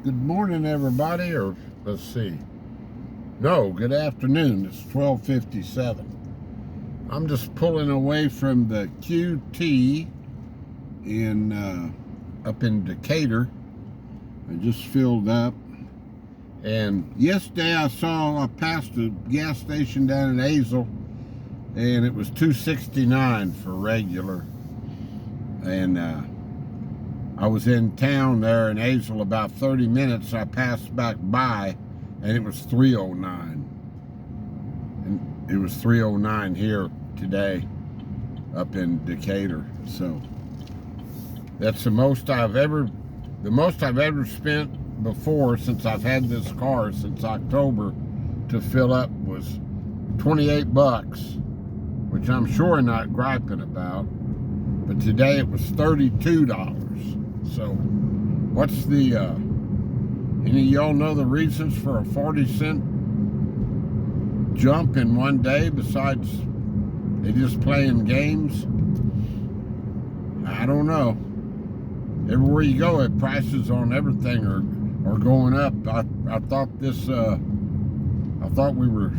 Good morning, everybody, or let's see. No, good afternoon. It's 12:57. I'm just pulling away from the QT in up in Decatur. I just filled up. And yesterday I passed a gas station down in Hazel, and it was $2.69 for regular. And I was in town there in Hazel about 30 minutes. I passed back by, and it was $3.09. And it was $3.09 here today up in Decatur. So that's the most I've ever spent before since I've had this car since October to fill up was 28 bucks, which I'm sure not griping about. But today it was $32. So what's the any of y'all know the reasons for a 40-cent jump in one day besides they just playing games? I don't know. Everywhere you go, prices on everything are going up. I thought we were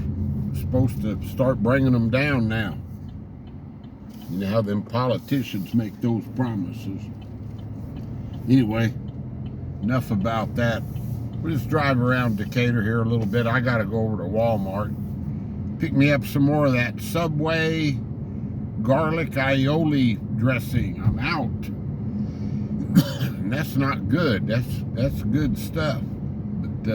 supposed to start bringing them down now. You know how them politicians make those promises. Anyway, enough about that. We'll just drive around Decatur here a little bit. I gotta go over to Walmart, pick me up some more of that Subway garlic aioli dressing. I'm out. And that's not good. That's good stuff. But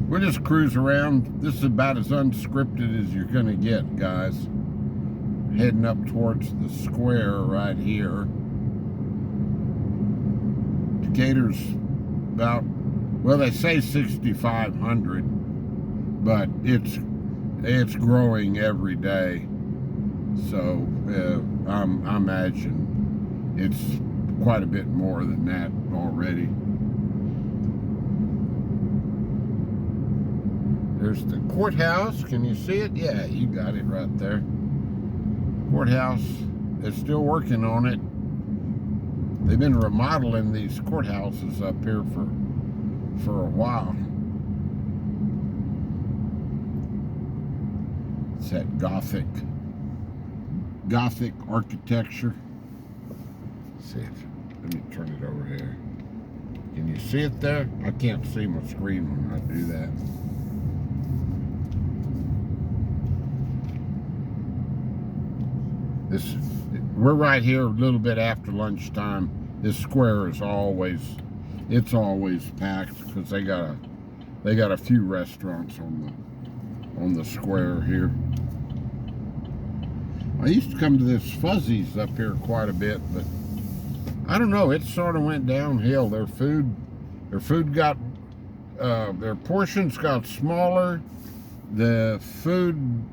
we'll just cruise around. This is about as unscripted as you're gonna get, guys. Heading up towards the square right here. Decatur's about, well, they say 6,500, but it's growing every day. So I imagine it's quite a bit more than that already. There's the courthouse. Can you see it? Yeah, you got it right there. Courthouse is still working on it. They've been remodeling these courthouses up here for a while. It's that Gothic architecture. Let's see it. Let me turn it over here. Can you see it there? I can't see my screen when I do that. We're right here a little bit after lunchtime. This square is always packed because they got a few restaurants on the square here. I used to come to this Fuzzy's up here quite a bit, but I don't know, it sort of went downhill. Their food got their portions got smaller. The food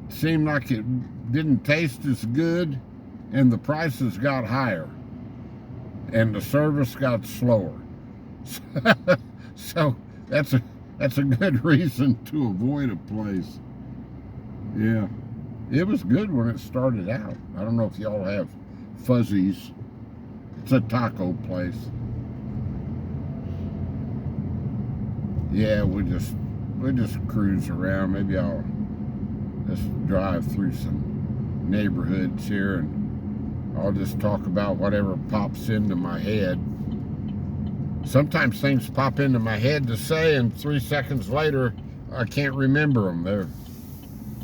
seemed like it didn't taste as good, and the prices got higher, and the service got slower. So that's a good reason to avoid a place. Yeah, it was good when it started out. I don't know if y'all have Fuzzy's. It's a taco place. Yeah, we'll just cruise around. Maybe I'll just drive through some neighborhoods here, and I'll just talk about whatever pops into my head. Sometimes things pop into my head to say, and 3 seconds later I can't remember them.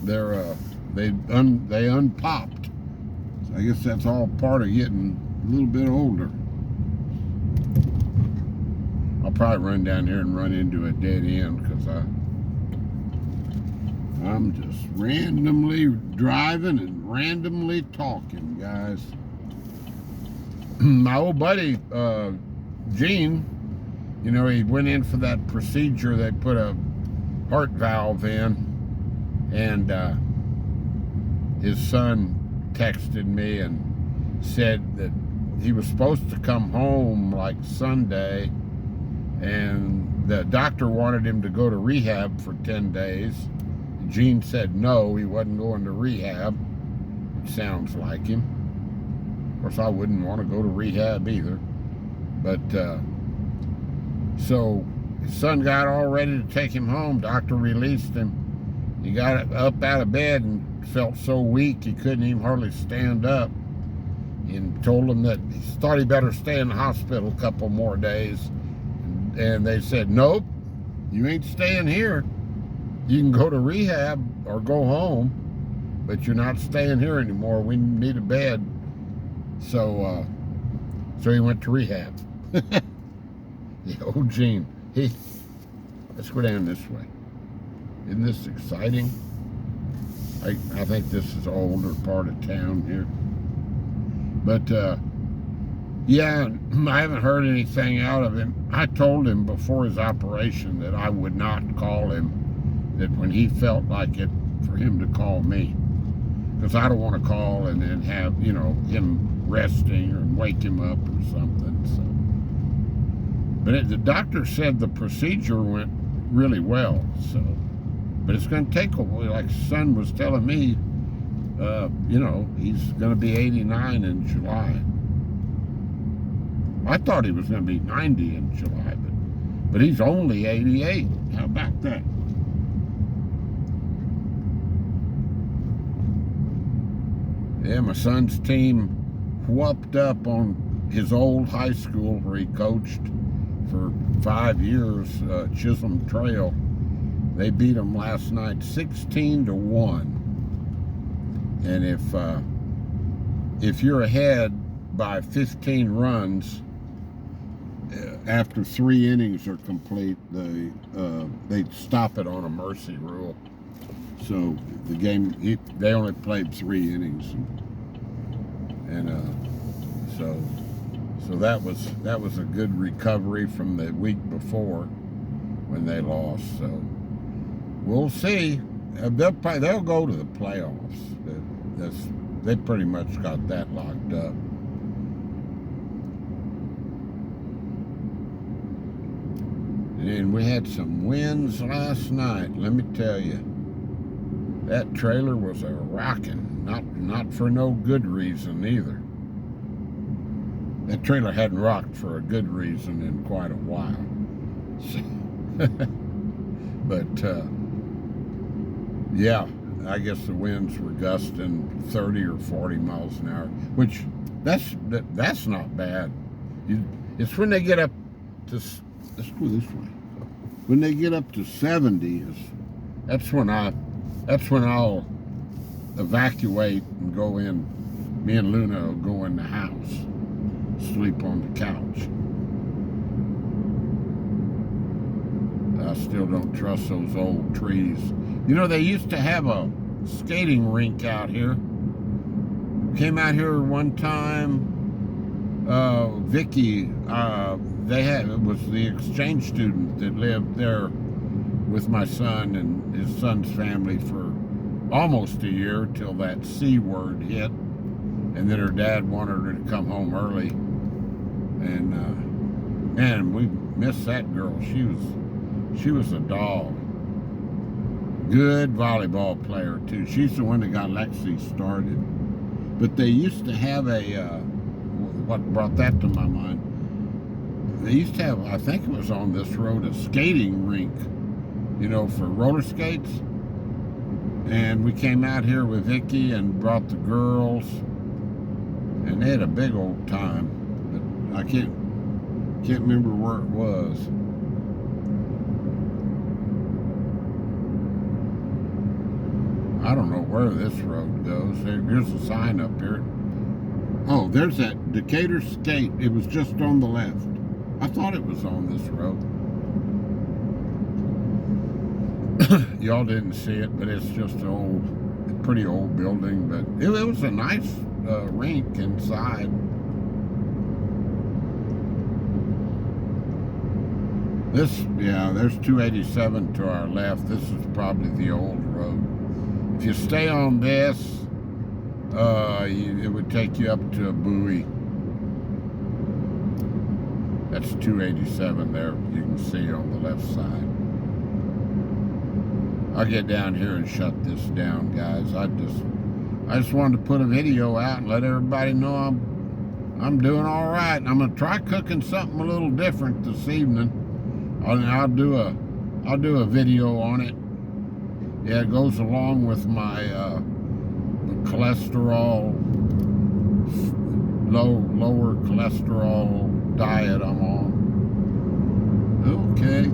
They unpopped. So I guess that's all part of getting a little bit older. I'll probably run down here and run into a dead end because I'm just randomly driving and randomly talking, guys. My old buddy, Gene, you know, he went in for that procedure. They put a heart valve in, and his son texted me and said that he was supposed to come home like Sunday, and the doctor wanted him to go to rehab for 10 days. Gene said no, he wasn't going to rehab. It sounds like him. Of course, I wouldn't want to go to rehab either. But so his son got all ready to take him home. Doctor released him. He got up out of bed and felt so weak he couldn't even hardly stand up. And told him that he thought he better stay in the hospital a couple more days. And they said, nope, you ain't staying here. You can go to rehab or go home, but you're not staying here anymore. We need a bed. So he went to rehab. Yeah, old Gene. Let's go down this way. Isn't this exciting? I think this is an older part of town here. But, yeah, I haven't heard anything out of him. I told him before his operation that I would not call him, that when he felt like it, for him to call me. Because I don't want to call and then have, you know, him resting or wake him up or something. So. But the doctor said the procedure went really well. So, but it's going to take a while. Like son was telling me, you know, he's going to be 89 in July. I thought he was going to be 90 in July, but he's only 88. How about that? Yeah, my son's team whooped up on his old high school where he coached for 5 years, Chisholm Trail. They beat them last night 16-1. And if you're ahead by 15 runs after 3 innings are complete, they stop it on a mercy rule. So the game, they only played 3 innings, and so that was a good recovery from the week before when they lost. So we'll see. They'll go to the playoffs. They pretty much got that locked up. And we had some winds last night. Let me tell you, that trailer was a rockin'. Not for no good reason either. That trailer hadn't rocked for a good reason in quite a while. So, but yeah, I guess the winds were gusting 30 or 40 miles an hour, which that's not bad. It's when they get up to, let's go this way. When they get up to 70, that's when I'll evacuate and go in. Me and Luna will go in the house, sleep on the couch. I still don't trust those old trees. You know, they used to have a skating rink out here. Came out here one time. Vicky, it was the exchange student that lived there with my son and his son's family for almost a year till that C word hit, and then her dad wanted her to come home early, and man, we missed that girl. She was a doll. Good volleyball player too. She's the one that got Lexi started. But they used to have what brought that to my mind, they used to have, I think it was on this road, a skating rink, you know, for roller skates. And we came out here with Vicky and brought the girls, and they had a big old time. But I can't remember where it was. I don't know where this road goes. Here's a sign up here. Oh, there's that Decatur Skate. It was just on the left. I thought it was on this road. Y'all didn't see it, but it's just a pretty old building. But it was a nice rink inside. There's 287 to our left. This is probably the old road. If you stay on this, it would take you up to a buoy. That's 287 there, you can see on the left side. I'll get down here and shut this down, guys. I just wanted to put a video out and let everybody know I'm doing all right. I'm gonna try cooking something a little different this evening. I'll do a video on it. Yeah, it goes along with my cholesterol, lower cholesterol diet I'm on. Okay,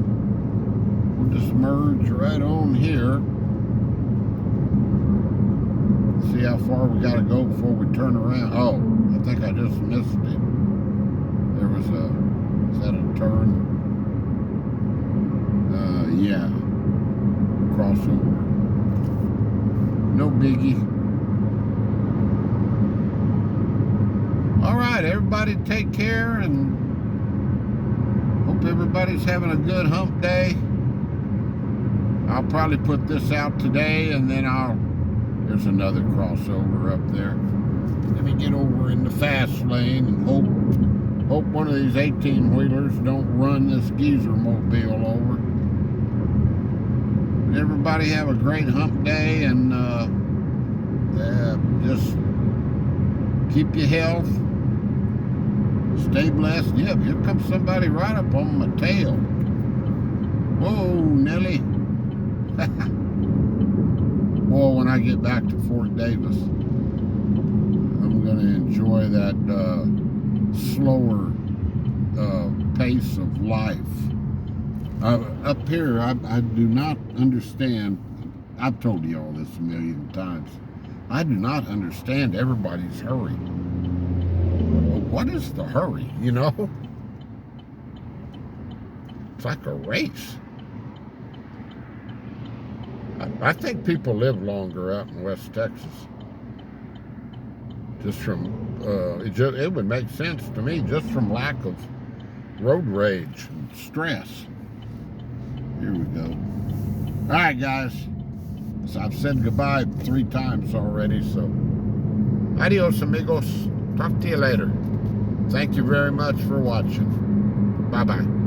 we'll just merge right on here. See how far we gotta go before we turn around. Oh, I think I just missed it. There was is that a turn? Yeah, crossover. No biggie. All right, everybody take care, and hope everybody's having a good hump day. I'll probably put this out today, and then there's another crossover up there. Let me get over in the fast lane and hope one of these 18-wheelers don't run this geezer mobile over. Everybody have a great hump day, and just keep your health. Stay blessed. Yep, here comes somebody right up on my tail. Whoa, Nelly. Well, when I get back to Fort Davis, I'm going to enjoy that slower pace of life. Up here, I do not understand. I've told you all this a million times. I do not understand everybody's hurry. What is the hurry, you know? It's like a race. I think people live longer out in West Texas. Just from, it would make sense to me just from lack of road rage and stress. Here we go. All right, guys. So I've said goodbye 3 times already, so adios, amigos. Talk to you later. Thank you very much for watching. Bye-bye.